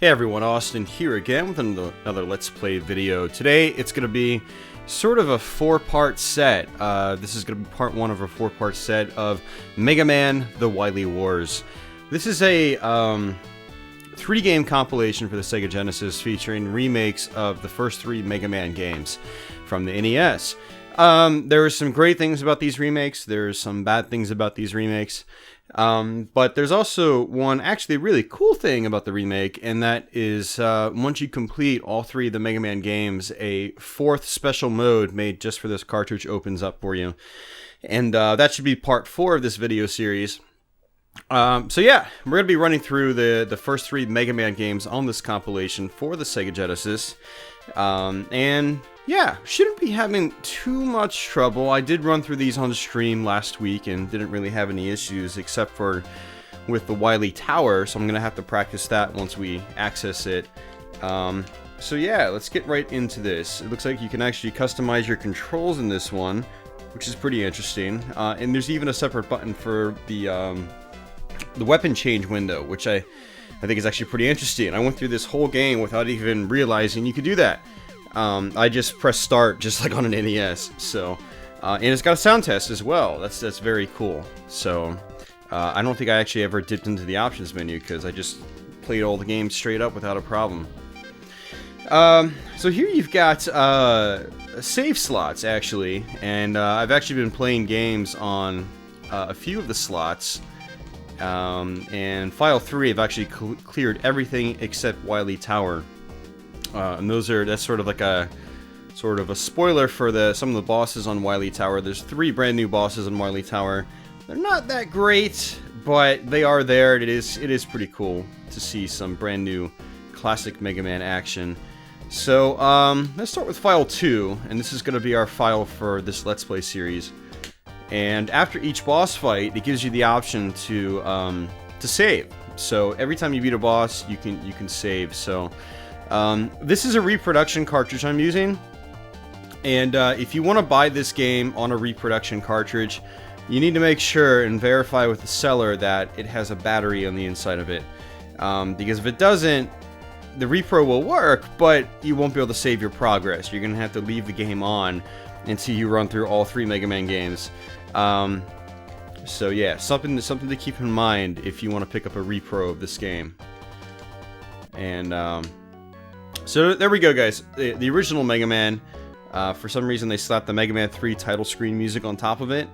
Hey everyone, Austin here again with another Let's Play video. Today it's going to be sort of a four-part set. This is going to be part one of a four-part set of Mega Man: The Wily Wars. This is a 3-game compilation for the Sega Genesis featuring remakes of the first 3 Mega Man games from the NES. There are some great things about these remakes, there's some bad things about these remakes. But there's also one actually really cool thing about the remake, and that is once you complete all 3 of the Mega Man games, a 4th special mode made just for this cartridge opens up for you. And that should be part 4 of this video series. So yeah, we're going to be running through the first 3 Mega Man games on this compilation for the Sega Genesis. And yeah, shouldn't be having too much trouble. I did run through these on stream last week and didn't really have any issues except for with the Wily Tower, so I'm going to have to practice that once we access it. So yeah, let's get right into this. It looks like you can actually customize your controls in this one, which is pretty interesting. And there's even a separate button for the weapon change window, which I think is actually pretty interesting. I went through this whole game without even realizing you could do that. I just pressed start just like on an NES, so, and it's got a sound test as well. That's very cool. So, I don't think I actually ever dipped into the options menu because I just played all the games straight up without a problem. So here you've got, save slots actually, and, I've actually been playing games on, a few of the slots. And file 3, I've actually cleared everything except Wily Tower. And that's sort of like a spoiler for some of the bosses on Wily Tower. There's 3 brand new bosses on Wily Tower. They're not that great, but they are there. It is pretty cool to see some brand new classic Mega Man action. So let's start with file 2, and this is going to be our file for this Let's Play series. And after each boss fight, it gives you the option to save. So every time you beat a boss, you can save. So this is a reproduction cartridge I'm using, and if you want to buy this game on a reproduction cartridge, you need to make sure and verify with the seller that it has a battery on the inside of it, because if it doesn't, the repro will work, but you won't be able to save your progress. You're gonna have to leave the game on until you run through all 3 Mega Man games. So yeah, something to keep in mind if you want to pick up a repro of this game. And so there we go, guys. The original Mega Man, for some reason they slapped the Mega Man 3 title screen music on top of it.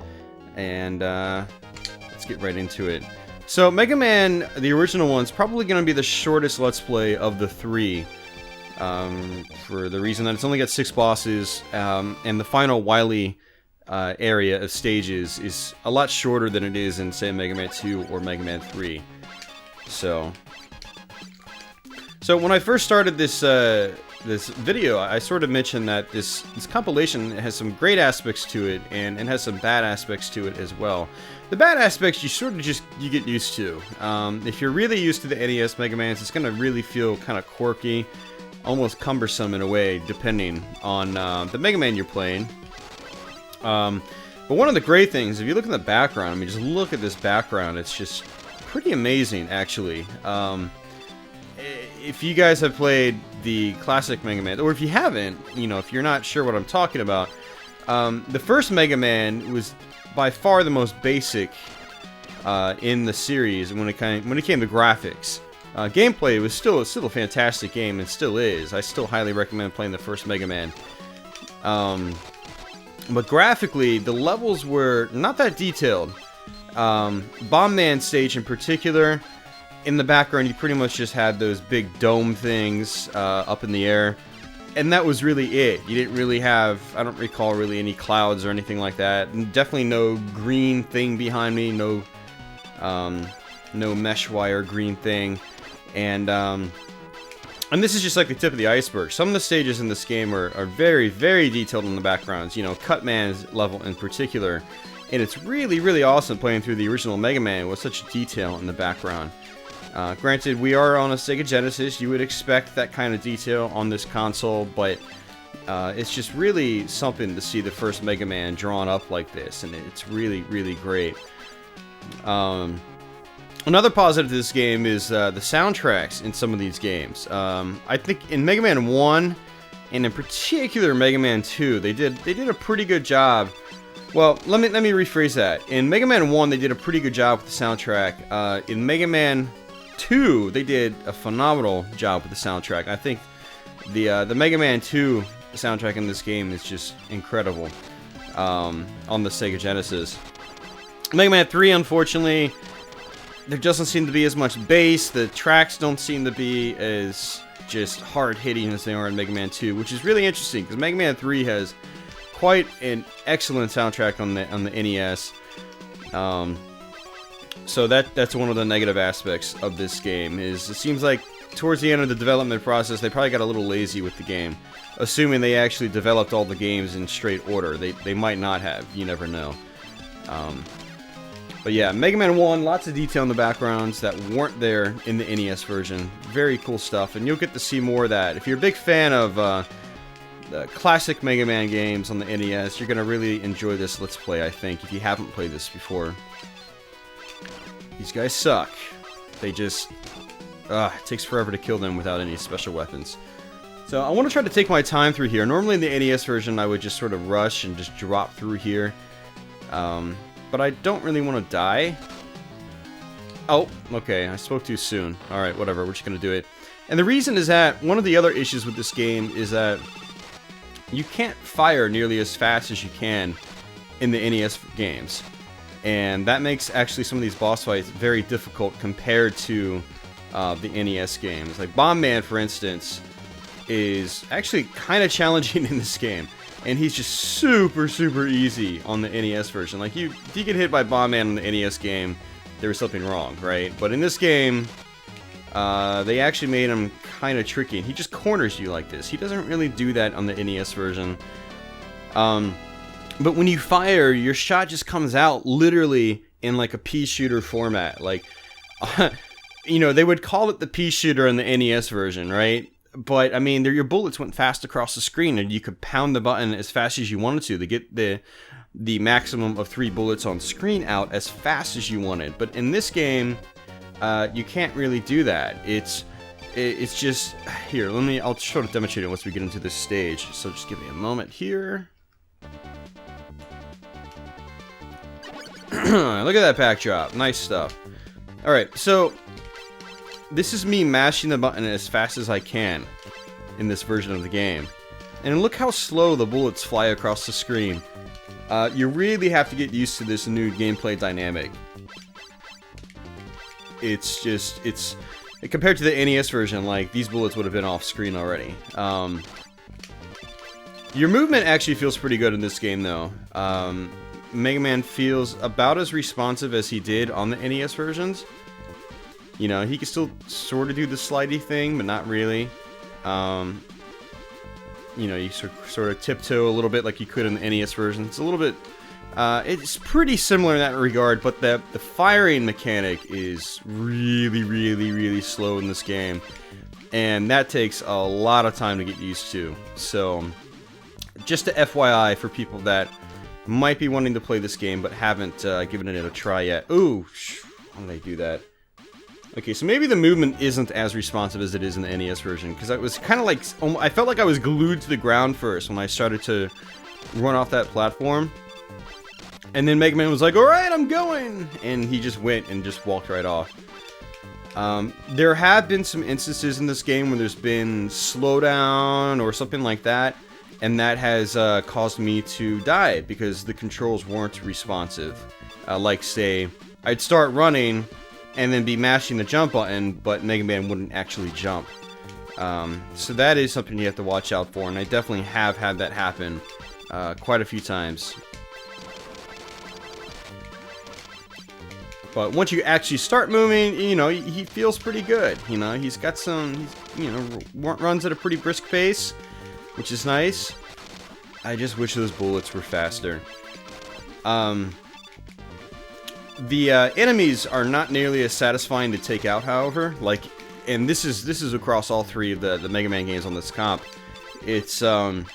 And let's get right into it. So Mega Man, the original one's probably going to be the shortest Let's Play of the 3. For the reason that it's only got 6 bosses, and the final Wily area of stages is a lot shorter than it is in, say, Mega Man 2 or Mega Man 3. So when I first started this video, I sort of mentioned that this compilation has some great aspects to it, and has some bad aspects to it as well. The bad aspects you sort of you get used to. If you're really used to the NES Mega Mans, it's going to really feel kind of quirky, almost cumbersome in a way, depending on the Mega Man you're playing. But one of the great things, if you look in the background, I mean, just look at this background, it's just pretty amazing, actually. If you guys have played the classic Mega Man, or if you haven't, if you're not sure what I'm talking about, the first Mega Man was by far the most basic in the series when it came to graphics. Gameplay was still a fantastic game, and still is. I still highly recommend playing the first Mega Man. But graphically, the levels were not that detailed. Bomb Man stage in particular, in the background you pretty much just had those big dome things up in the air, and that was really it. You didn't really have, I don't recall really any clouds or anything like that, and definitely no green thing behind me, no mesh wire green thing, and this is just like the tip of the iceberg. Some of the stages in this game are very, very detailed in the backgrounds, Cutman's level in particular, and it's really, really awesome playing through the original Mega Man with such detail in the background. Granted, we are on a Sega Genesis. You would expect that kind of detail on this console, but it's just really something to see the first Mega Man drawn up like this, and it's really, really great. Another positive to this game is the soundtracks in some of these games. I think in Mega Man 1, and in particular Mega Man 2, they did a pretty good job. Well, let me rephrase that. In Mega Man 1, they did a pretty good job with the soundtrack. In Mega Man 2, they did a phenomenal job with the soundtrack. I think the Mega Man 2 soundtrack in this game is just incredible on the Sega Genesis. Mega Man 3, unfortunately, there doesn't seem to be as much bass. The tracks don't seem to be as just hard-hitting as they are in Mega Man 2, which is really interesting, because Mega Man 3 has quite an excellent soundtrack on the NES. So that's one of the negative aspects of this game, is it seems like towards the end of the development process, they probably got a little lazy with the game. Assuming they actually developed all the games in straight order. They might not have, you never know. But yeah, Mega Man 1, lots of detail in the backgrounds that weren't there in the NES version. Very cool stuff, and you'll get to see more of that. If you're a big fan of the classic Mega Man games on the NES, you're going to really enjoy this Let's Play, I think, if you haven't played this before. These guys suck. They just... it takes forever to kill them without any special weapons. So I want to try to take my time through here. Normally in the NES version, I would just sort of rush and just drop through here. But I don't really want to die. Oh, okay, I spoke too soon. Alright, whatever, we're just going to do it. And the reason is that one of the other issues with this game is that you can't fire nearly as fast as you can in the NES games. And that makes actually some of these boss fights very difficult compared to the NES games. Like Bomb Man, for instance, is actually kind of challenging in this game. And he's just super, super easy on the NES version. Like, if you get hit by Bomb Man in the NES game, there was something wrong, right? But in this game, they actually made him kind of tricky. And he just corners you like this. He doesn't really do that on the NES version. But when you fire, your shot just comes out literally in like a pea shooter format. Like, you know, they would call it the pea shooter in the NES version, right? But, I mean, your bullets went fast across the screen, and you could pound the button as fast as you wanted to get the maximum of 3 bullets on screen out as fast as you wanted. But in this game, you can't really do that. It's just... Here, I'll try to demonstrate it once we get into this stage. So just give me a moment here. Look at that backdrop. Nice stuff. Alright, so... This is me mashing the button as fast as I can in this version of the game. And look how slow the bullets fly across the screen. You really have to get used to this new gameplay dynamic. It's just, compared to the NES version, like, these bullets would have been off screen already. Your movement actually feels pretty good in this game, though. Mega Man feels about as responsive as he did on the NES versions. You know, he can still sort of do the slidey thing, but not really. You know, you sort of tiptoe a little bit like you could in the NES version. It's a little bit... it's pretty similar in that regard, but the firing mechanic is really, really, really slow in this game. And that takes a lot of time to get used to. So, just a FYI for people that might be wanting to play this game, but haven't given it a try yet. Ooh, why did I do that? Okay, so maybe the movement isn't as responsive as it is in the NES version, because I was kind of like... I felt like I was glued to the ground first when I started to run off that platform. And then Mega Man was like, alright, I'm going! And he just went and just walked right off. There have been some instances in this game where there's been slowdown or something like that, and that has caused me to die because the controls weren't responsive. Like, say, I'd start running... and then be mashing the jump button, but Mega Man wouldn't actually jump. So that is something you have to watch out for, and I definitely have had that happen quite a few times. But once you actually start moving, you know, he feels pretty good. You know, he's got some, you know, runs at a pretty brisk pace, which is nice. I just wish those bullets were faster. The enemies are not nearly as satisfying to take out, however. Like, and this is across all 3 of the Mega Man games on this comp. It's you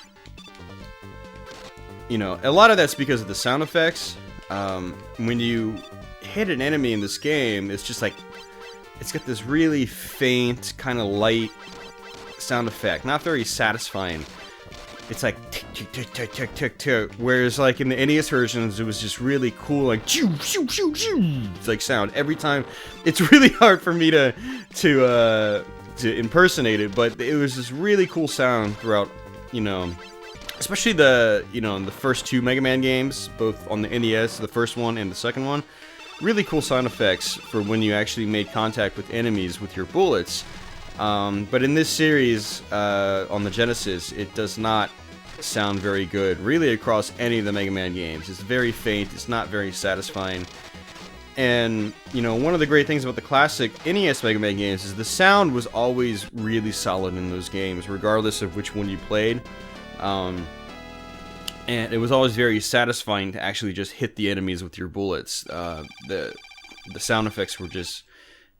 know, a lot of that's because of the sound effects. When you hit an enemy in this game, it's just like, it's got this really faint, kind of light sound effect. Not very satisfying. It's like tick, tick, tick, tick, tick, tick, tick. Whereas like in the NES versions, it was just really cool, like choo, choo, choo, choo. It's like sound every time. It's really hard for me to impersonate it, but it was this really cool sound throughout, you know, especially the, you know, the first two Mega Man games, both on the NES, the first one and the second one. Really cool sound effects for when you actually made contact with enemies with your bullets. But in this series, on the Genesis, it does not sound very good, really, across any of the Mega Man games. It's very faint, it's not very satisfying. And, you know, one of the great things about the classic NES Mega Man games is the sound was always really solid in those games, regardless of which one you played. And it was always very satisfying to actually just hit the enemies with your bullets. The sound effects were just,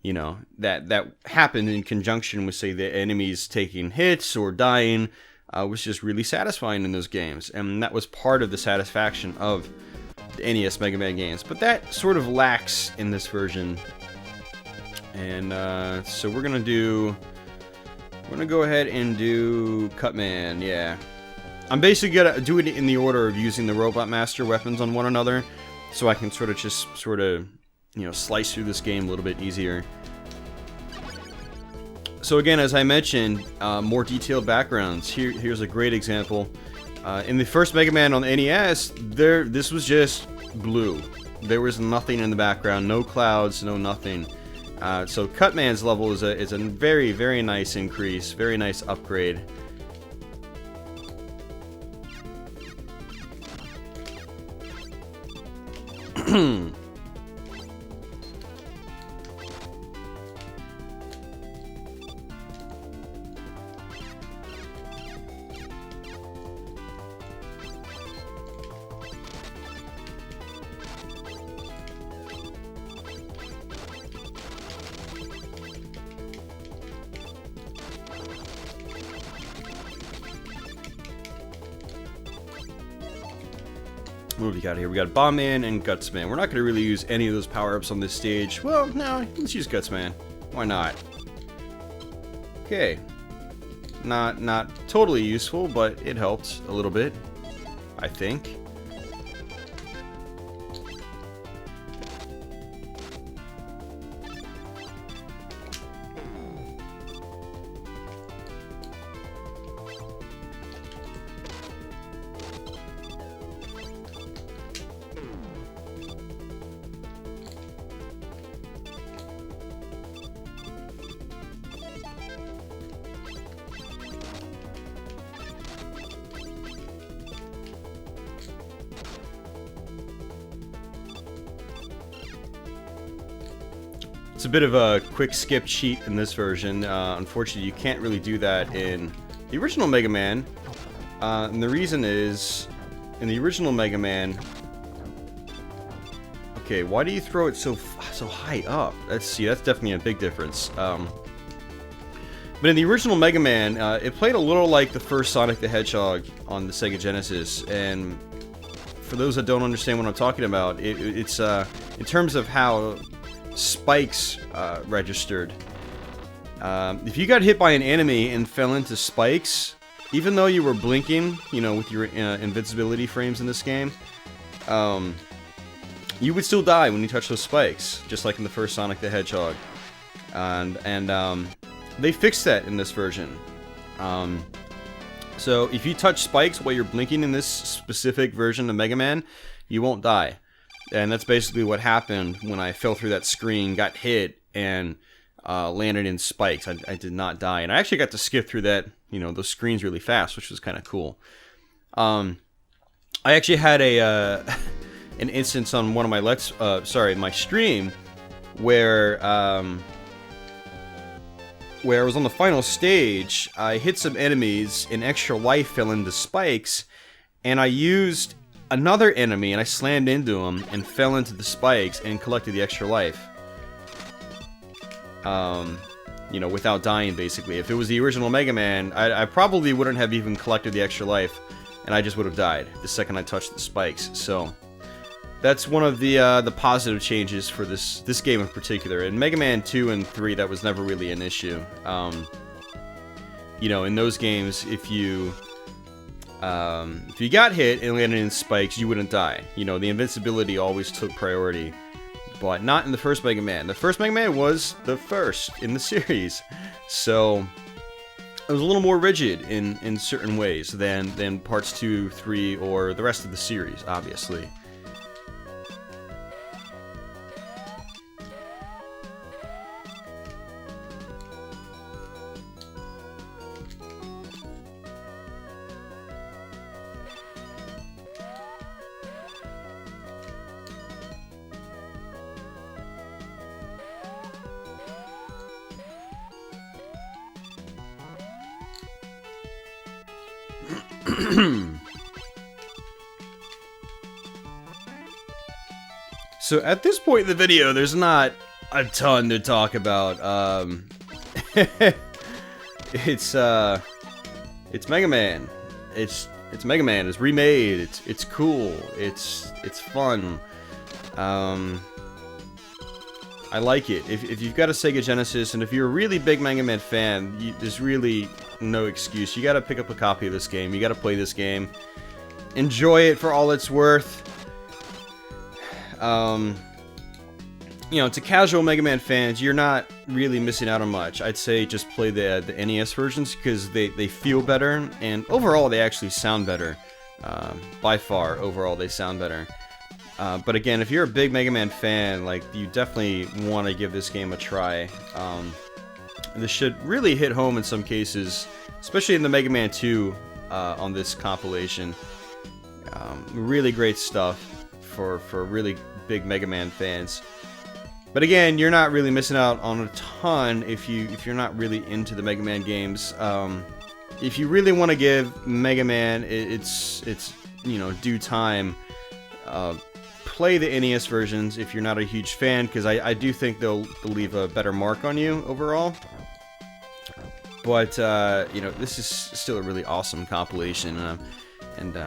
you know, that happened in conjunction with, say, the enemies taking hits or dying, was just really satisfying in those games. And that was part of the satisfaction of the NES Mega Man games. But that sort of lacks in this version. And so we're gonna go ahead and do Cutman, yeah. I'm basically gonna do it in the order of using the Robot Master weapons on one another, so I can sort of, you know, slice through this game a little bit easier. So again, as I mentioned, more detailed backgrounds. Here's a great example. In the first Mega Man on the NES, this was just blue. There was nothing in the background, no clouds, no nothing. So Cutman's level is a very, very nice increase, very nice upgrade. What do we got here? We got Bomb Man and Guts Man. We're not going to really use any of those power-ups on this stage. Well, no, let's use Guts Man. Why not? Okay. Not totally useful, but it helped a little bit, I think. It's a bit of a quick skip cheat in this version. Unfortunately, you can't really do that in the original Mega Man. And the reason is, in the original Mega Man... Okay, why do you throw it so high up? That's definitely a big difference. But in the original Mega Man, it played a little like the first Sonic the Hedgehog on the Sega Genesis. And for those that don't understand what I'm talking about, it's in terms of how spikes registered. If you got hit by an enemy and fell into spikes, even though you were blinking, you know, with your invincibility frames in this game, you would still die when you touch those spikes, just like in the first Sonic the Hedgehog. And they fixed that in this version. So if you touch spikes while you're blinking in this specific version of Mega Man, you won't die. And that's basically what happened when I fell through that screen, got hit, and landed in spikes. I did not die. And I actually got to skip through that, you know, those screens really fast, which was kind of cool. I actually had an instance on one of my my stream, where I was on the final stage. I hit some enemies, an extra life fell into spikes, and I used another enemy, and I slammed into him and fell into the spikes and collected the extra life. You know, without dying, basically. If it was the original Mega Man, I probably wouldn't have even collected the extra life, and I just would have died the second I touched the spikes. So That's one of the positive changes for this game in particular. In Mega Man 2 and 3, that was never really an issue. You know, in those games, if you got hit and landed in spikes, you wouldn't die. You know, the invincibility always took priority, but not in the first Mega Man. The first Mega Man was the first in the series, so it was a little more rigid in certain ways than parts 2, 3, or the rest of the series, obviously. So at this point in the video, there's not a ton to talk about. It's Mega Man. It's Mega Man. It's remade. It's cool. It's fun. I like it. If you've got a Sega Genesis, and if you're a really big Mega Man fan, there's really no excuse. You gotta pick up a copy of this game. You gotta play this game. Enjoy it for all it's worth. You know, to casual Mega Man fans, you're not really missing out on much. I'd say just play the NES versions, because they feel better, and overall they actually sound better. By far, overall they sound better. But again, if you're a big Mega Man fan, like, you definitely want to give this game a try. This should really hit home in some cases, especially in the Mega Man 2 on this compilation. Really great stuff for really big Mega Man fans. But again, you're not really missing out on a ton if you're not really into the Mega Man games. If you really want to give Mega Man its you know, due time, play the NES versions if you're not a huge fan, because I do think they'll leave a better mark on you overall. But you know, this is still a really awesome compilation, and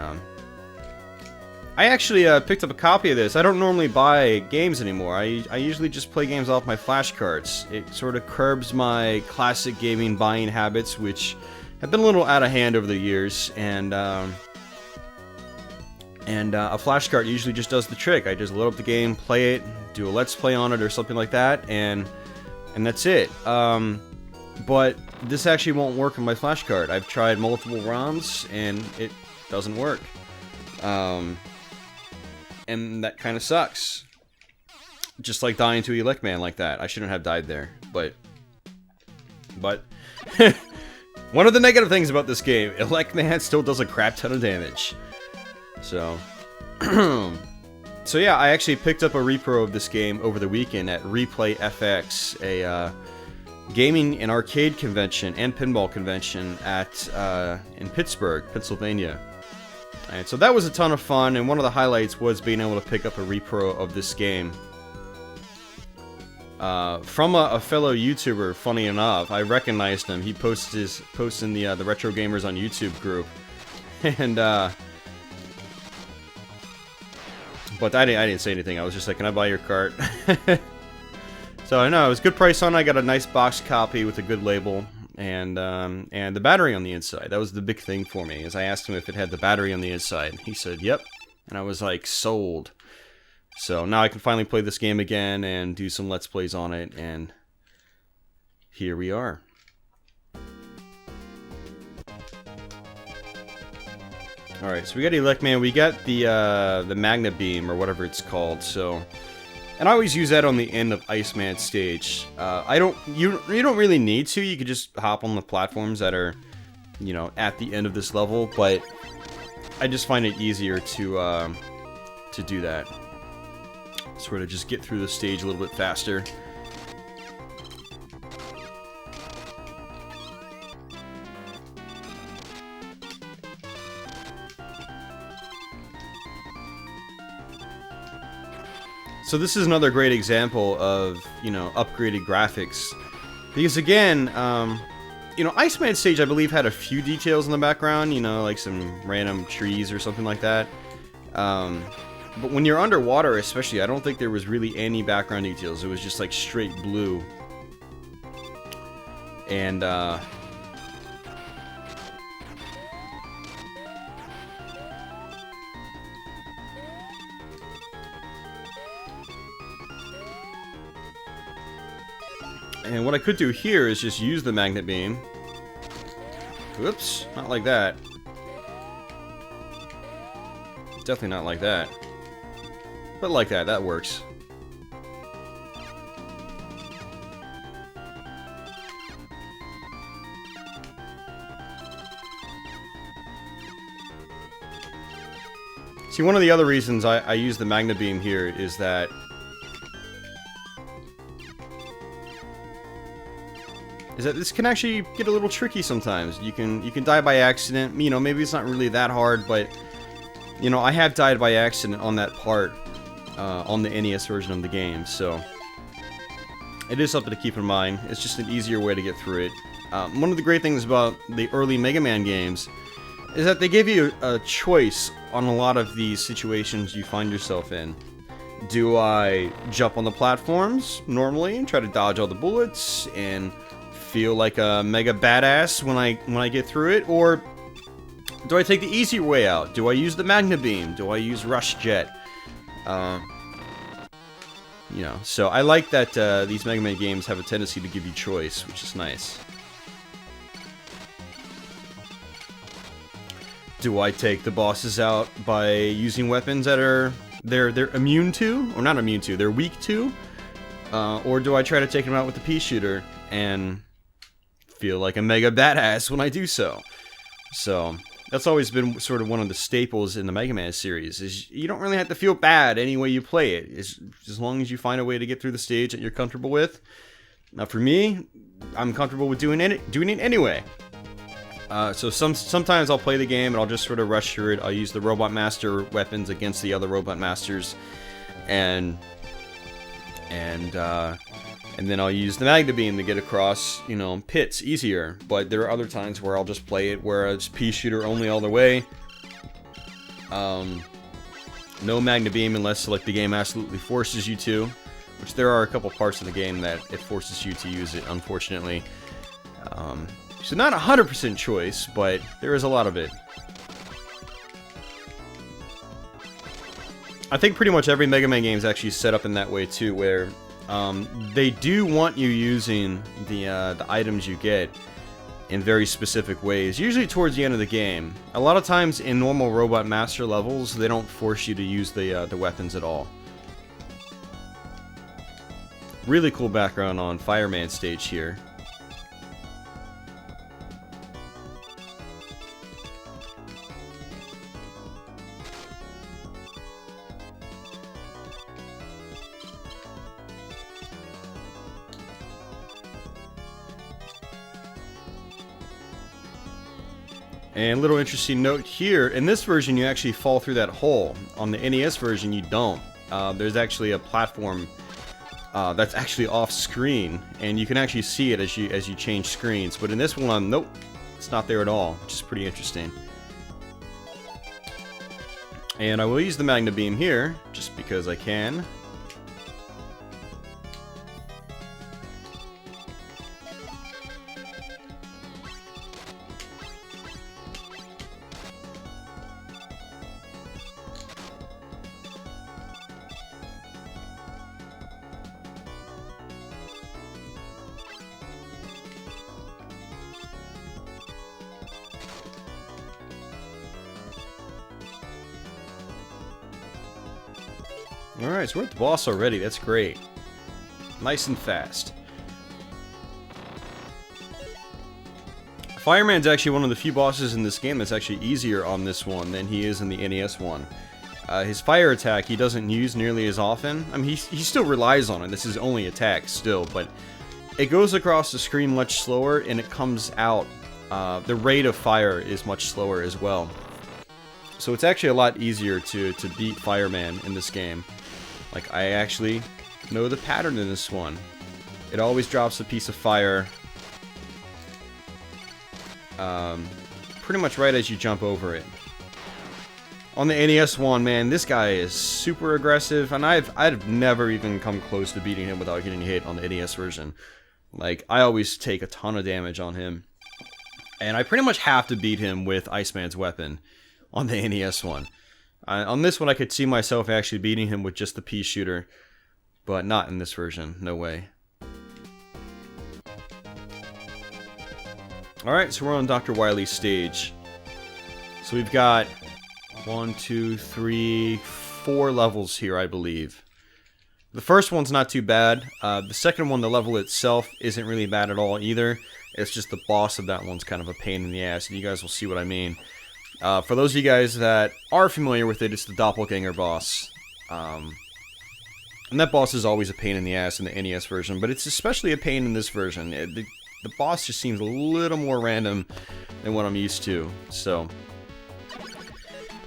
I actually picked up a copy of this. I don't normally buy games anymore. I usually just play games off my flashcards. It sort of curbs my classic gaming buying habits, which have been a little out of hand over the years, and a flashcard usually just does the trick. I just load up the game, play it, do a let's play on it or something like that, and that's it. But this actually won't work on my flashcard. I've tried multiple ROMs and it doesn't work. And that kind of sucks. Just like dying to Elect Man like that. I shouldn't have died there, but one of the negative things about this game, Elect Man still does a crap ton of damage. So, so yeah, I actually picked up a repro of this game over the weekend at Replay FX, a gaming and arcade convention and pinball convention at in Pittsburgh, Pennsylvania. And so that was a ton of fun, and one of the highlights was being able to pick up a repro of this game. From a fellow YouTuber, funny enough, I recognized him. He posts in the Retro Gamers on YouTube group, and but I didn't say anything. I was just like, "Can I buy your cart?" So I know it was a good price on it. I got a nice box copy with a good label, and the battery on the inside. That was the big thing for me. As I asked him if it had the battery on the inside, he said, "Yep," and I was like, sold. So now I can finally play this game again and do some Let's Plays on it, and here we are. Alright, so we got Elect Man, we got the Magna Beam, or whatever it's called, so... And I always use that on the end of Iceman stage. You don't really need to, you could just hop on the platforms that are, you know, at the end of this level, but I just find it easier to do that. Sort of just get through the stage a little bit faster. So this is another great example of, you know, upgraded graphics. Because again, you know, Iceman stage I believe had a few details in the background, you know, like some random trees or something like that. But when you're underwater, especially, I don't think there was really any background details. It was just like straight blue. And, and what I could do here is just use the magnet beam. Whoops, not like that. Definitely not like that. But like that, that works. See, one of the other reasons I use the magnet beam here is that this can actually get a little tricky sometimes. You can die by accident. You know, maybe it's not really that hard, but you know, I have died by accident on that part on the NES version of the game, so it is something to keep in mind. It's just an easier way to get through it. One of the great things about the early Mega Man games is that they give you a choice on a lot of these situations you find yourself in. Do I jump on the platforms normally and try to dodge all the bullets and feel like a mega badass when I get through it, or do I take the easier way out? Do I use the magnet beam? Do I use rush jet? You know, so I like that these Mega Man games have a tendency to give you choice, which is nice. Do I take the bosses out by using weapons that they're immune to, or not immune to, they're weak to, or do I try to take them out with the pea shooter and feel like a mega badass when I do so? So that's always been sort of one of the staples in the Mega Man series, is you don't really have to feel bad any way you play it, as long as you find a way to get through the stage that you're comfortable with. Now for me, I'm comfortable with doing it anyway. So sometimes I'll play the game and I'll just sort of rush through it. I'll use the Robot Master weapons against the other Robot Masters, and then I'll use the Magna Beam to get across, you know, pits easier. But there are other times where I'll just play it where it's pea shooter only all the way. No Magna Beam unless like the game absolutely forces you to, which there are a couple parts of the game that it forces you to use it, unfortunately. So not 100% choice, but there is a lot of it. I think pretty much every Mega Man game is actually set up in that way too, where they do want you using the items you get in very specific ways, usually towards the end of the game. A lot of times in normal Robot Master levels, they don't force you to use the weapons at all. Really cool background on Fireman stage here. And little interesting note here, in this version you actually fall through that hole. On the NES version you don't. There's actually a platform that's actually off screen, and you can actually see it as you change screens. But in this one, nope, it's not there at all, which is pretty interesting. And I will use the Magna Beam here, just because I can. Alright, so we're at the boss already. That's great. Nice and fast. Fireman's actually one of the few bosses in this game that's actually easier on this one than he is in the NES one. His fire attack he doesn't use nearly as often. I mean, he still relies on it. This is only attack still, but it goes across the screen much slower, and it comes out. The rate of fire is much slower as well. So it's actually a lot easier to beat Fireman in this game. Like, I actually know the pattern in this one. It always drops a piece of fire pretty much right as you jump over it. On the NES one, man, this guy is super aggressive, and I've never even come close to beating him without getting hit on the NES version. Like, I always take a ton of damage on him. And I pretty much have to beat him with Iceman's weapon on the NES one. On this one, I could see myself actually beating him with just the pea shooter, but not in this version. No way. Alright, so we're on Dr. Wily's stage. So we've got 1, 2, 3, 4 levels here, I believe. The first one's not too bad. The second one, the level itself, isn't really bad at all either. It's just the boss of that one's kind of a pain in the ass, and you guys will see what I mean. For those of you guys that are familiar with it, it's the doppelganger boss. And that boss is always a pain in the ass in the NES version, but it's especially a pain in this version. The boss just seems a little more random than what I'm used to, so...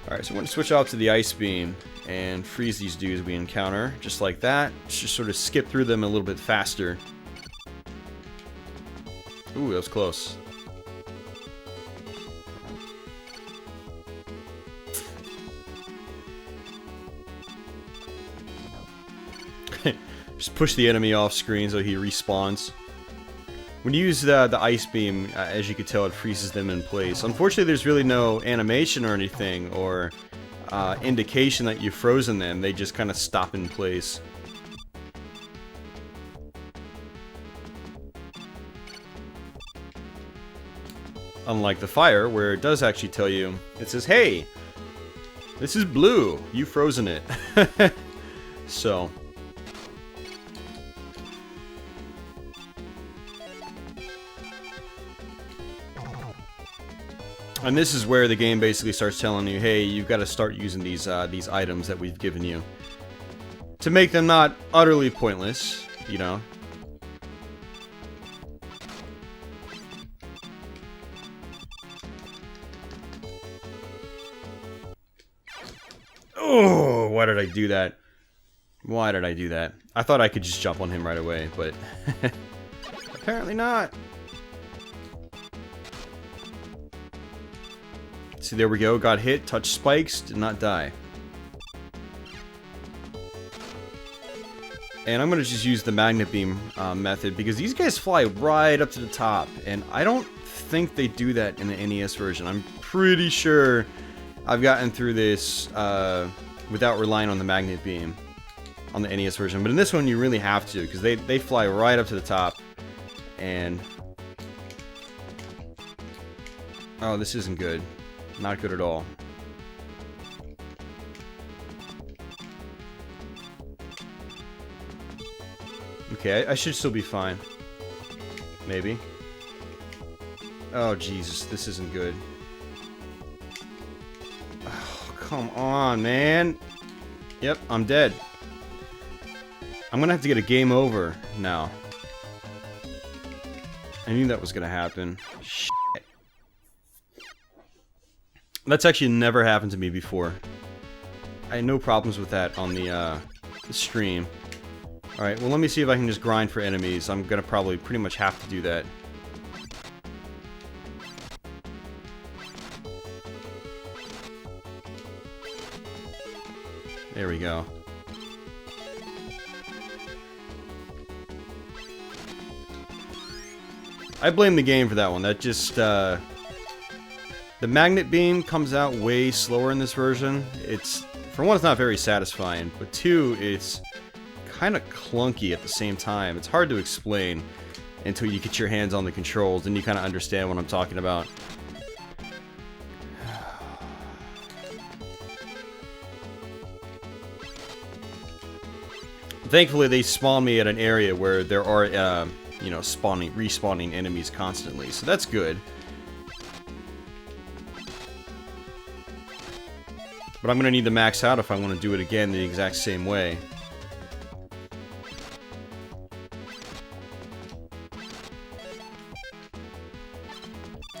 Alright, so we're going to switch out to the Ice Beam and freeze these dudes we encounter, just like that. Just sort of skip through them a little bit faster. Ooh, that was close. Just push the enemy off screen so he respawns. When you use the Ice Beam, as you can tell, it freezes them in place. Unfortunately, there's really no animation or anything, or indication that you've frozen them. They just kind of stop in place. Unlike the fire, where it does actually tell you, it says, hey, this is blue, you've frozen it. So... And this is where the game basically starts telling you, hey, you've got to start using these items that we've given you. To make them not utterly pointless, you know. Oh, why did I do that? Why did I do that? I thought I could just jump on him right away, but apparently not. See, there we go. Got hit, touched spikes, did not die. And I'm going to just use the magnet beam method, because these guys fly right up to the top. And I don't think they do that in the NES version. I'm pretty sure I've gotten through this without relying on the magnet beam on the NES version. But in this one, you really have to, because they fly right up to the top. And... oh, this isn't good. Not good at all. Okay, I should still be fine. Maybe. Oh, Jesus, this isn't good. Oh, come on, man. Yep, I'm dead. I'm gonna have to get a game over now. I knew that was gonna happen. Shit. That's actually never happened to me before. I had no problems with that on the stream. Alright, well let me see if I can just grind for enemies. I'm gonna probably pretty much have to do that. There we go. I blame the game for that one. That just, the magnet beam comes out way slower in this version. It's, for one, it's not very satisfying, but two, it's kind of clunky at the same time. It's hard to explain until you get your hands on the controls and you kind of understand what I'm talking about. Thankfully, they spawn me at an area where there are, you know, respawning enemies constantly, so that's good. But I'm going to need to max out if I want to do it again the exact same way.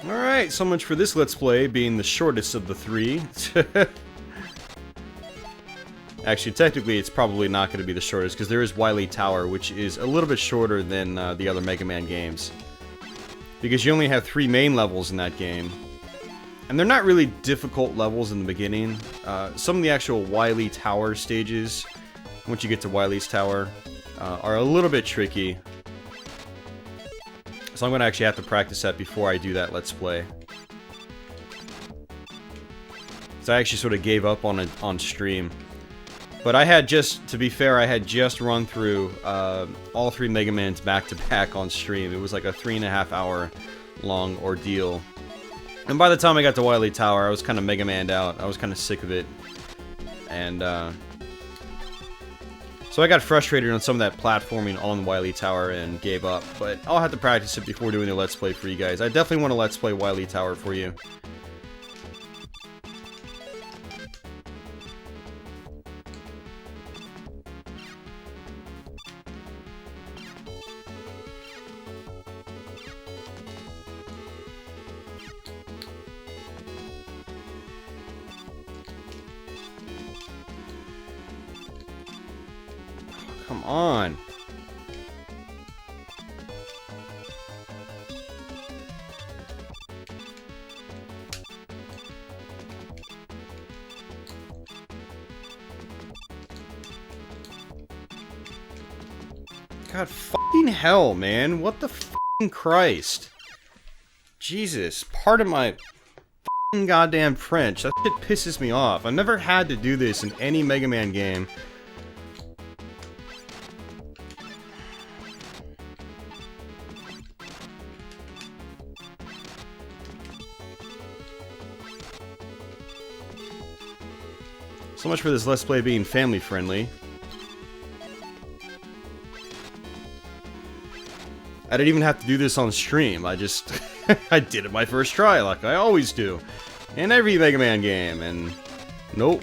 Alright, so much for this Let's Play being the shortest of the three. Actually, technically, it's probably not going to be the shortest, because there is Wily Tower, which is a little bit shorter than the other Mega Man games. Because you only have 3 main levels in that game. And they're not really difficult levels in the beginning. Some of the actual Wily Tower stages, once you get to Wily's Tower, are a little bit tricky. So I'm going to actually have to practice that before I do that Let's Play. So I actually sort of gave up on it on stream. But I had just, to be fair, I had just run through all 3 Mega Mans back to back on stream. It was like a 3.5 hour long ordeal. And by the time I got to Wily Tower, I was kind of Mega Man'd out. I was kind of sick of it. And so I got frustrated on some of that platforming on Wily Tower and gave up. But I'll have to practice it before doing a Let's Play for you guys. I definitely want to Let's Play Wily Tower for you. Come on. God fucking hell, man. What the fucking Christ? Jesus, pardon my fucking goddamn French. That shit pisses me off. I've never had to do this in any Mega Man game. So much for this Let's Play being family friendly. I didn't even have to do this on stream. I just I did it my first try like I always do in every Mega Man game, and nope.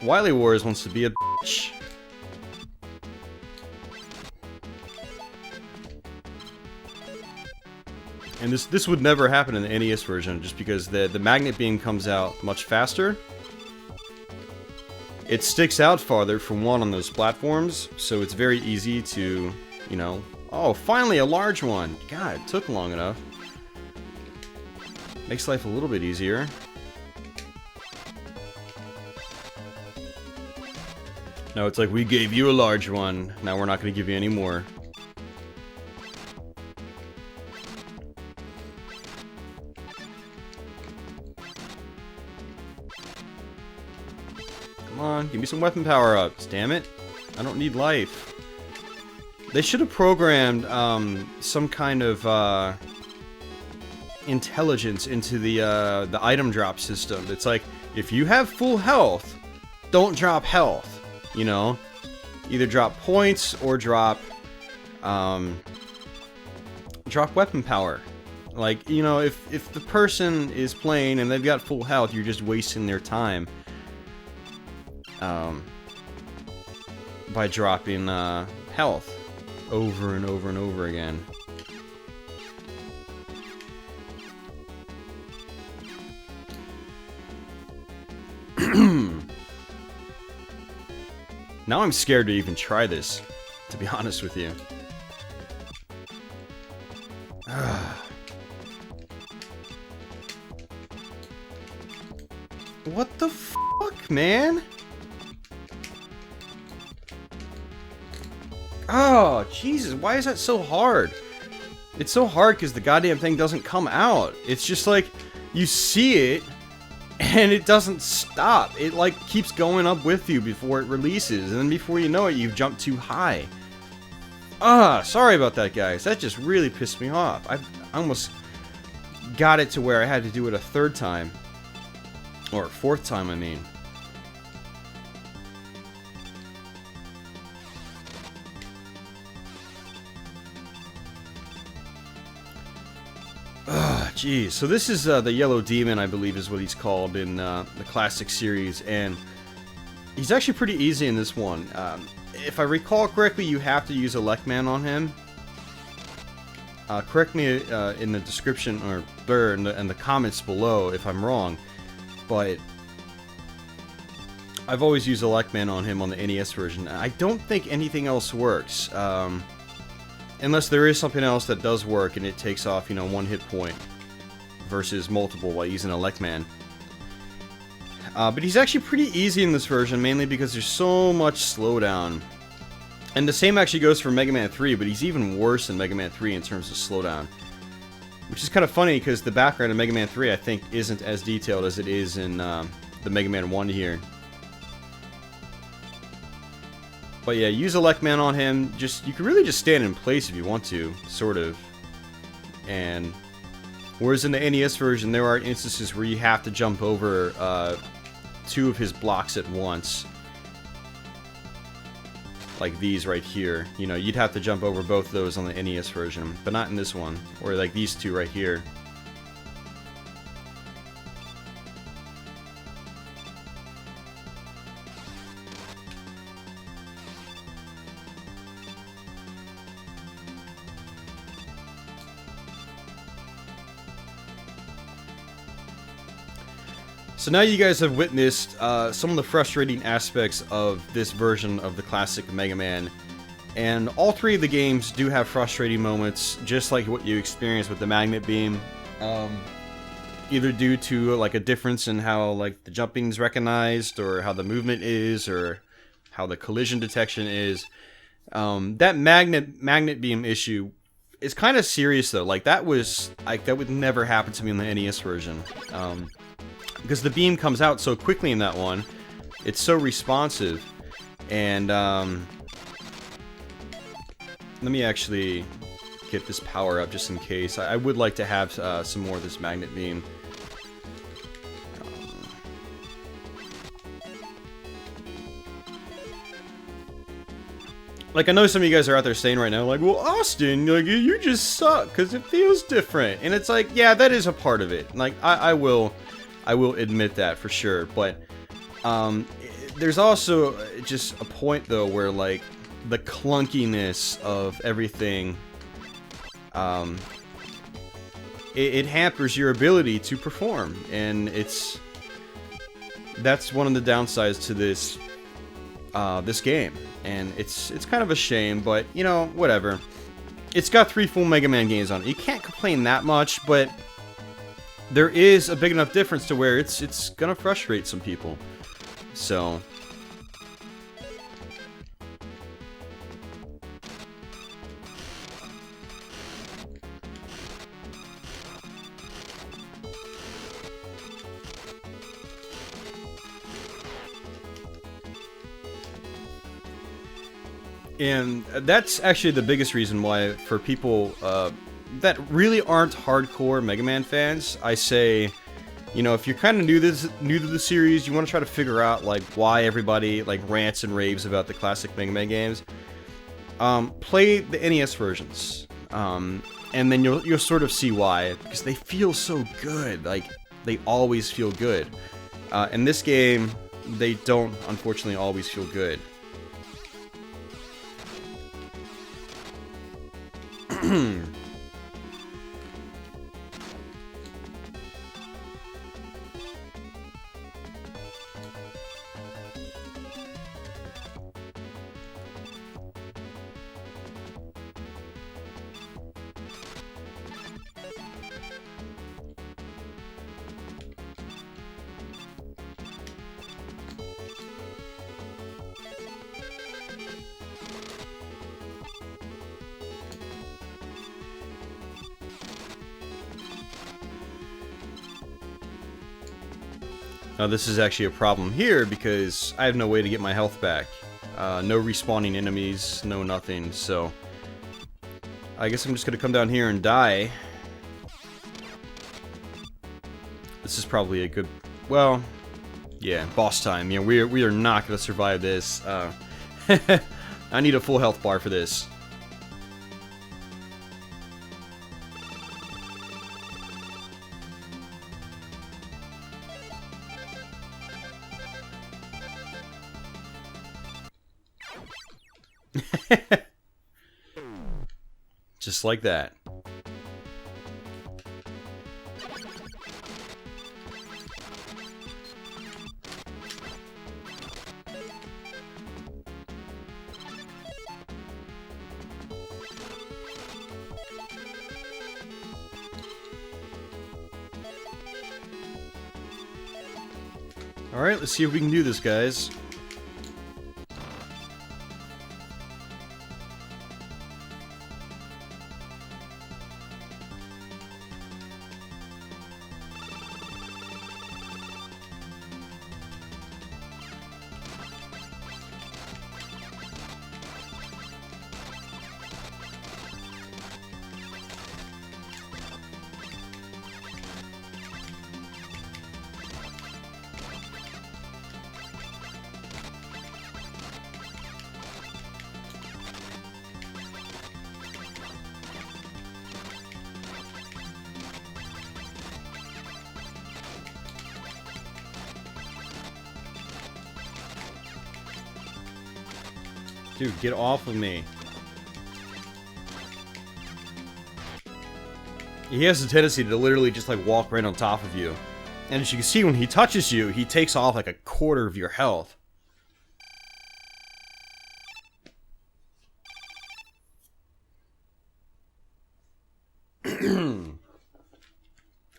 Wily Wars wants to be a bitch. And this would never happen in the NES version just because the magnet beam comes out much faster. It sticks out farther from one on those platforms, so it's very easy to, you know... Oh, finally a large one! God, it took long enough. Makes life a little bit easier. No, it's like, we gave you a large one, now we're not going to give you any more. Come on, give me some weapon power-ups, damn it. I don't need life. They should have programmed some kind of intelligence into the item drop system. It's like, if you have full health, don't drop health, you know? Either drop points or drop weapon power. Like, you know, if the person is playing and they've got full health, you're just wasting their time. By dropping health over and over and over again. Now I'm scared to even try this, to be honest with you. What the fuck, man? Oh, Jesus, why is that so hard? It's so hard because the goddamn thing doesn't come out. It's just like, you see it, and it doesn't stop. It, like, keeps going up with you before it releases, and then before you know it, you've jumped too high. Sorry about that, guys. That just really pissed me off. I almost got it to where I had to do it a third time. Or a fourth time, I mean. Jeez. So this is the Yellow Demon, I believe is what he's called in the classic series, and he's actually pretty easy in this one. If I recall correctly, you have to use Electman on him. Correct me in the description or in the comments below if I'm wrong, but I've always used Electman on him on the NES version. I don't think anything else works, unless there is something else that does work and it takes off, you know, one hit point. versus multiple while using a Lechman. But he's actually pretty easy in this version, mainly because there's so much slowdown. And the same actually goes for Mega Man 3, but he's even worse in Mega Man 3 in terms of slowdown. Which is kind of funny, because the background of Mega Man 3, I think, isn't as detailed as it is in the Mega Man 1 here. But yeah, use a Lechman on him. You can really just stand in place if you want to, sort of. And whereas in the NES version, there are instances where you have to jump over 2 of his blocks at once. Like these right here. You know, you'd have to jump over both of those on the NES version, but not in this one. Or like these 2 right here. So now you guys have witnessed some of the frustrating aspects of this version of the classic Mega Man. And all 3 of the games do have frustrating moments, just like what you experienced with the Magnet Beam. Either due to like a difference in how like the jumping is recognized, or how the movement is, or how the collision detection is. That Magnet Beam issue is kind of serious though. Like that would never happen to me in the NES version. Because the beam comes out so quickly in that one, it's so responsive, and let me actually get this power up just in case. I would like to have some more of this Magnet Beam. Like, I know some of you guys are out there saying right now, like, well, Austin, like, you just suck because it feels different, and it's like, yeah, that is a part of it. Like, I will admit that for sure, but there's also just a point though where like the clunkiness of everything, it hampers your ability to perform, and that's one of the downsides to this game, and it's kind of a shame, but you know, whatever. It's got 3 full Mega Man games on it. You can't complain that much, but there is a big enough difference to where it's gonna frustrate some people. So and that's actually the biggest reason why, for people that really aren't hardcore Mega Man fans, I say, you know, if you're kind of new to the series, you want to try to figure out like why everybody like rants and raves about the classic Mega Man games. Play the NES versions, and then you'll sort of see why, because they feel so good. Like they always feel good. In this game, they don't unfortunately always feel good. Now this is actually a problem here because I have no way to get my health back. No respawning enemies, no nothing, so I guess I'm just gonna come down here and die. This is probably a good, well, yeah, boss time. Yeah, we are not gonna survive this. I need a full health bar for this. Just like that. Alright, let's see if we can do this, guys. Dude, get off of me. He has a tendency to literally just like walk right on top of you. And as you can see, when he touches you, he takes off like a quarter of your health.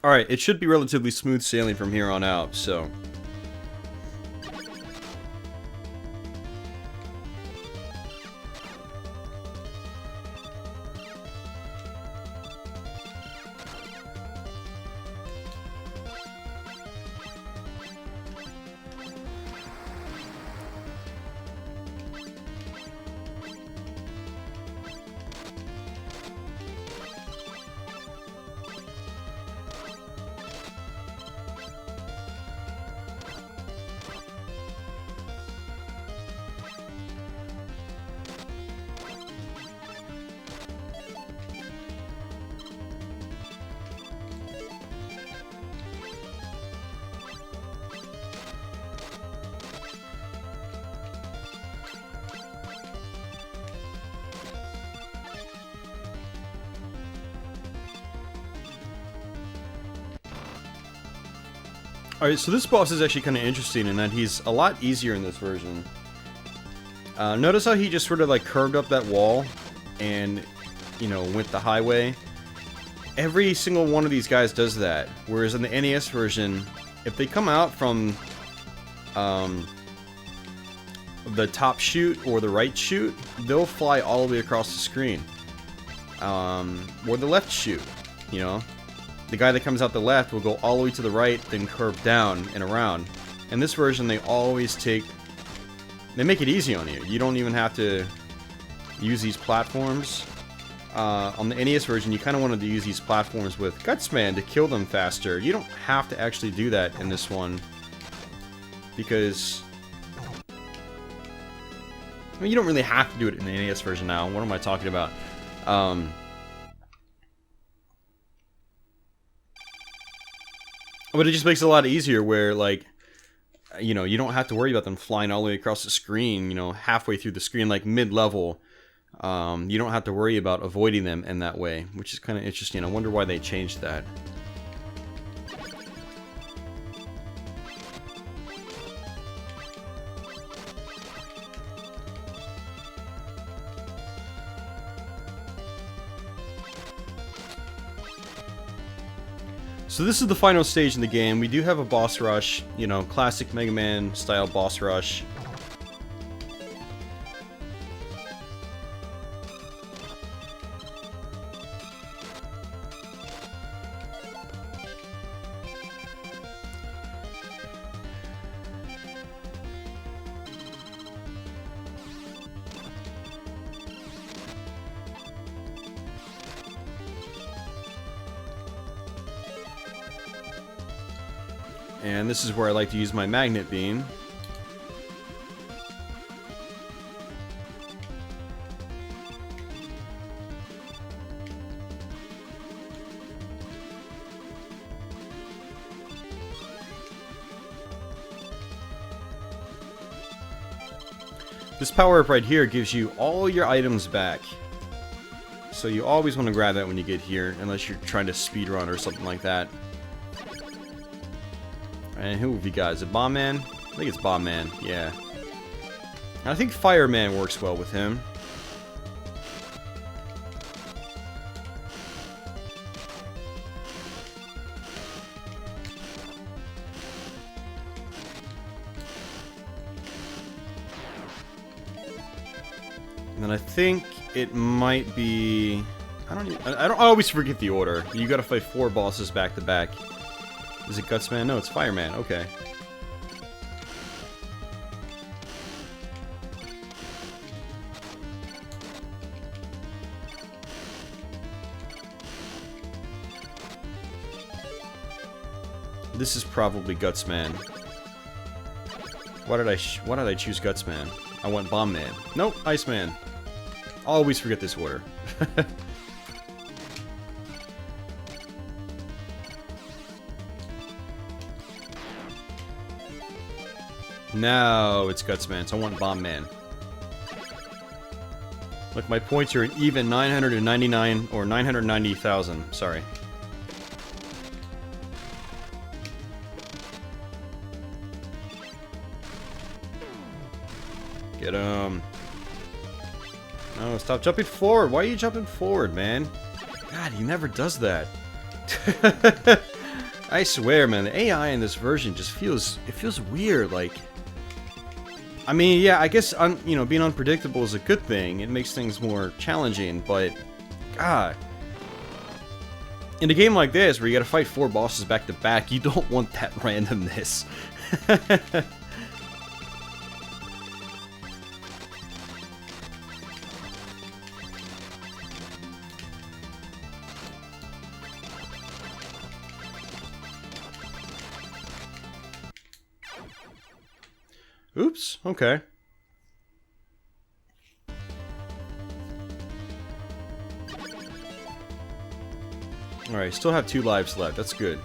Alright, it should be relatively smooth sailing from here on out, so... Alright, so this boss is actually kind of interesting in that he's a lot easier in this version. Notice how he just sort of like curved up that wall and, you know, went the highway. Every single one of these guys does that, whereas in the NES version, if they come out from the top chute or the right chute, they'll fly all the way across the screen. Or the left chute, you know. The guy that comes out the left will go all the way to the right, then curve down and around. In this version, they always take... They make it easy on you. You don't even have to use these platforms. On the NES version, you kind of wanted to use these platforms with Gutsman to kill them faster. You don't have to actually do that in this one. Because... I mean, you don't really have to do it in the NES version now. What am I talking about? But it just makes it a lot easier where, like, you know, you don't have to worry about them flying all the way across the screen, you know, halfway through the screen, like mid-level. You don't have to worry about avoiding them in that way, which is kind of interesting. I wonder why they changed that. So this is the final stage in the game. We do have a boss rush, you know, classic Mega Man style boss rush. And this is where I like to use my magnet beam. This power-up right here gives you all your items back. So you always want to grab that when you get here, unless you're trying to speedrun or something like that. And who have you got? Is it Bomb Man? I think it's Bomb Man, yeah. And I think Fireman works well with him. And then I think it might be... I always forget the order. You gotta fight 4 bosses back to back. Is it Gutsman? No, it's Fireman. Okay. This is probably Gutsman. Why did I choose Gutsman? I want Bomb Man. Nope, Iceman. Always forget this order. No, it's Gutsman, so I want Bomb Man. Look, my points are an even 999 or 990,000. Sorry. Get him. No, stop jumping forward. Why are you jumping forward, man? God, he never does that. I swear, man, the AI in this version just feels weird. Like, I mean, yeah, I guess you know, being unpredictable is a good thing. It makes things more challenging, but God, in a game like this where you got to fight 4 bosses back to back, you don't want that randomness. Oops, okay. Alright, still have 2 lives left. That's good.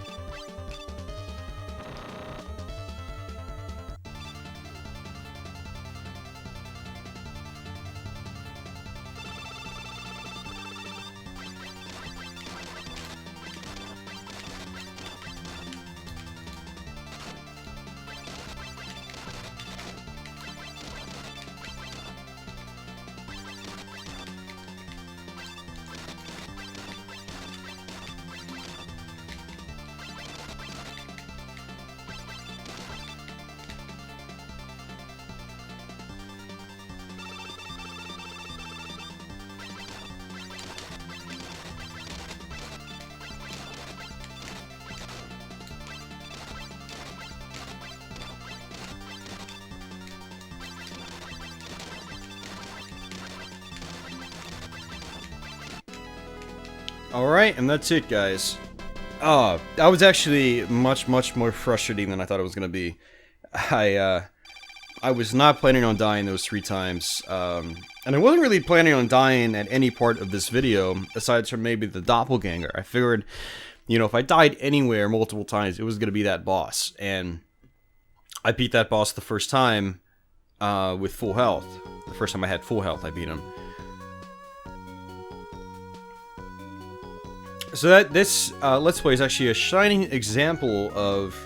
Alright, and that's it, guys. That was actually much more frustrating than I thought it was going to be. I was not planning on dying those 3 times, and I wasn't really planning on dying at any part of this video, aside from maybe the doppelganger. I figured, you know, if I died anywhere multiple times, it was going to be that boss, and I beat that boss the first time with full health. The first time I had full health, I beat him. So this Let's Play is actually a shining example of,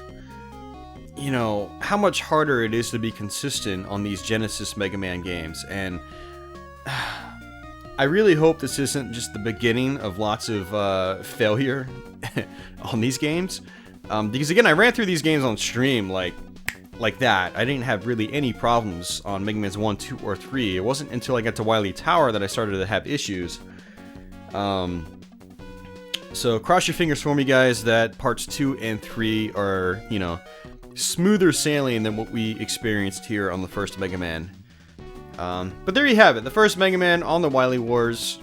you know, how much harder it is to be consistent on these Genesis Mega Man games, and I really hope this isn't just the beginning of lots of failure on these games, because again, I ran through these games on stream like that. I didn't have really any problems on Mega Man's 1, 2, or 3. It wasn't until I got to Wily Tower that I started to have issues. So cross your fingers for me, guys, that parts 2 and 3 are, you know, smoother sailing than what we experienced here on the first Mega Man. But there you have it, the first Mega Man on the Wily Wars.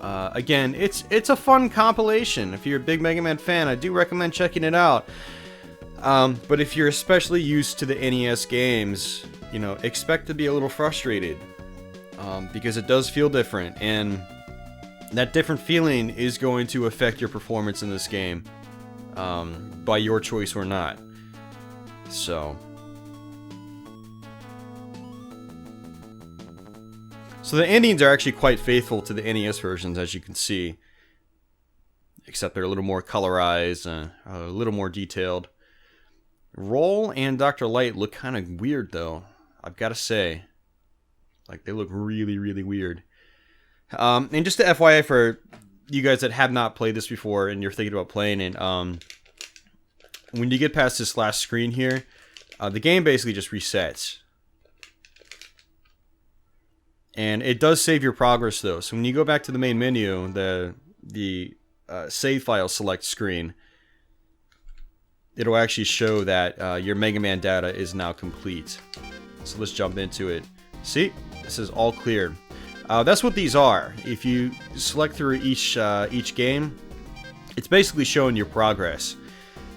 Again, it's a fun compilation. If you're a big Mega Man fan, I do recommend checking it out. But if you're especially used to the NES games, you know, expect to be a little frustrated. Because it does feel different, and that different feeling is going to affect your performance in this game, by your choice or not. So the endings are actually quite faithful to the NES versions, as you can see, except they're a little more colorized, a little more detailed. Roll and Dr. Light look kind of weird, though, I've got to say. Like, they look really weird. And just to FYI for you guys that have not played this before and you're thinking about playing it, when you get past this last screen here, the game basically just resets. And it does save your progress though. So when you go back to the main menu, the save file select screen, it'll actually show that your Mega Man data is now complete. So let's jump into it. See, this is all cleared. That's what these are. If you select through each game, it's basically showing your progress.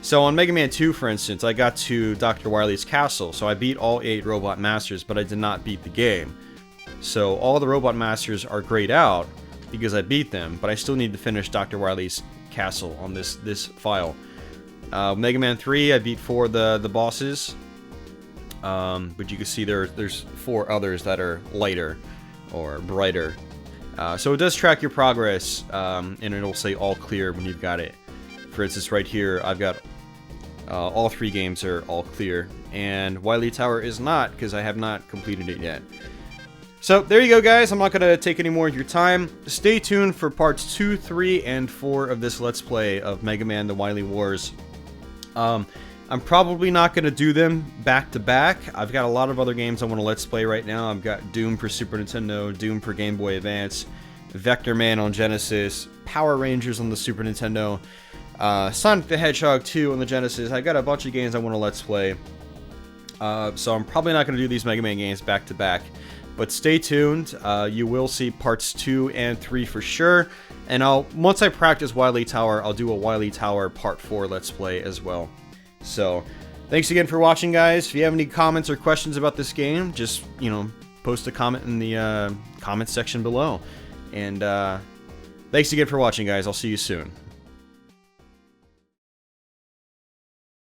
So on Mega Man 2, for instance, I got to Dr. Wily's castle, so I beat all 8 Robot Masters, but I did not beat the game. So all the Robot Masters are grayed out because I beat them, but I still need to finish Dr. Wily's castle on this file. Mega Man 3, I beat 4 of the bosses, but you can see there's 4 others that are lighter or brighter. So it does track your progress, and it'll say all clear when you've got it. For instance, right here, I've got all 3 games are all clear, and Wily Tower is not because I have not completed it yet. So there you go, guys. I'm not going to take any more of your time. Stay tuned for parts 2, 3, and 4 of this Let's Play of Mega Man: The Wily Wars. I'm probably not going to do them back to back. I've got a lot of other games I want to Let's Play right now. I've got Doom for Super Nintendo, Doom for Game Boy Advance, Vector Man on Genesis, Power Rangers on the Super Nintendo, Sonic the Hedgehog 2 on the Genesis. I got a bunch of games I want to Let's Play. So I'm probably not going to do these Mega Man games back to back. But stay tuned. You will see parts 2 and 3 for sure. And once I practice Wily Tower, I'll do a Wily Tower Part 4 Let's Play as well. So, thanks again for watching, guys. If you have any comments or questions about this game, just, post a comment in the comments section below. And thanks again for watching, guys. I'll see you soon.